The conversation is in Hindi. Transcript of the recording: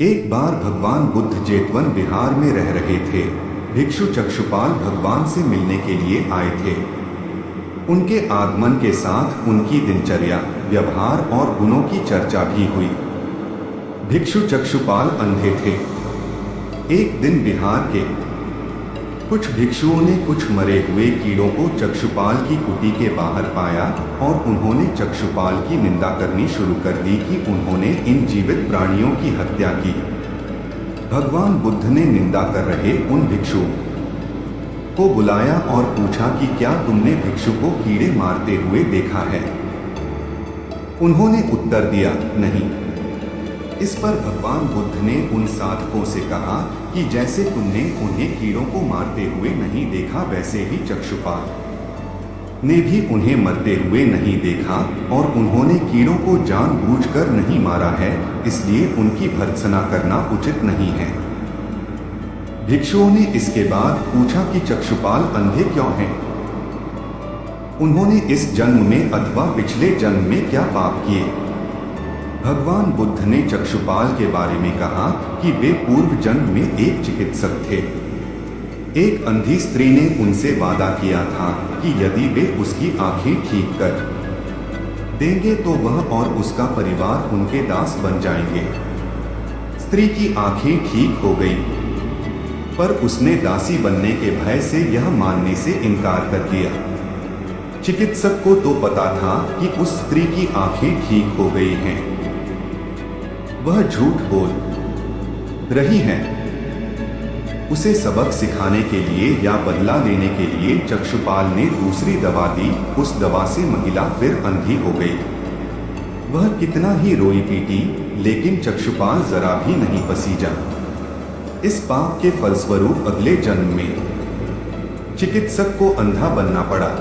एक बार भगवान बुद्ध जेतवन बिहार में रह रहे थे। भिक्षु चक्षुपाल भगवान से मिलने के लिए आए थे। उनके आगमन के साथ उनकी दिनचर्या, व्यवहार और गुणों की चर्चा भी हुई। भिक्षु चक्षुपाल अंधे थे। एक दिन बिहार के कुछ भिक्षुओं ने कुछ मरे हुए कीड़ों को चक्षुपाल की कुटी के बाहर पाया और उन्होंने चक्षुपाल की निंदा करनी शुरू कर दी कि उन्होंने इन जीवित प्राणियों की हत्या की। भगवान बुद्ध ने निंदा कर रहे उन भिक्षुओं को बुलाया और पूछा कि क्या तुमने भिक्षु को कीड़े मारते हुए देखा है? उन्होंने उत्तर दिया, नहीं। इस पर भगवान बुद्ध ने उन साधकों से कहा कि जैसे तुमने उन्हें कीड़ों को मारते हुए नहीं देखा, वैसे ही चक्षुपाल ने भी उन्हें मरते हुए नहीं देखा और उन्होंने कीड़ों को जानबूझकर नहीं मारा है, इसलिए उनकी भर्त्सना करना उचित नहीं है। भिक्षुओं ने इसके बाद पूछा कि चक्षुपाल अंधे क्यों हैं? उन्होंने इस जन्म में अथवा पिछले जन्म में क्या पाप किए? भगवान बुद्ध ने चक्षुपाल के बारे में कहा कि वे पूर्व जन्म में एक चिकित्सक थे। एक अंधी स्त्री ने उनसे वादा किया था कि यदि वे उसकी आंखें ठीक कर देंगे तो वह और उसका परिवार उनके दास बन जाएंगे। स्त्री की आंखें ठीक हो गई, पर उसने दासी बनने के भय से यह मानने से इनकार कर दिया। चिकित्सक को तो पता था कि उस स्त्री की आंखें ठीक हो गई हैं। वह झूठ बोल रही है। उसे सबक सिखाने के लिए या बदला लेने के लिए चक्षुपाल ने दूसरी दवा दी। उस दवा से महिला फिर अंधी हो गई। वह कितना ही रोई पीटी, लेकिन चक्षुपाल जरा भी नहीं पसीजा। इस पाप के फलस्वरूप अगले जन्म में चिकित्सक को अंधा बनना पड़ा।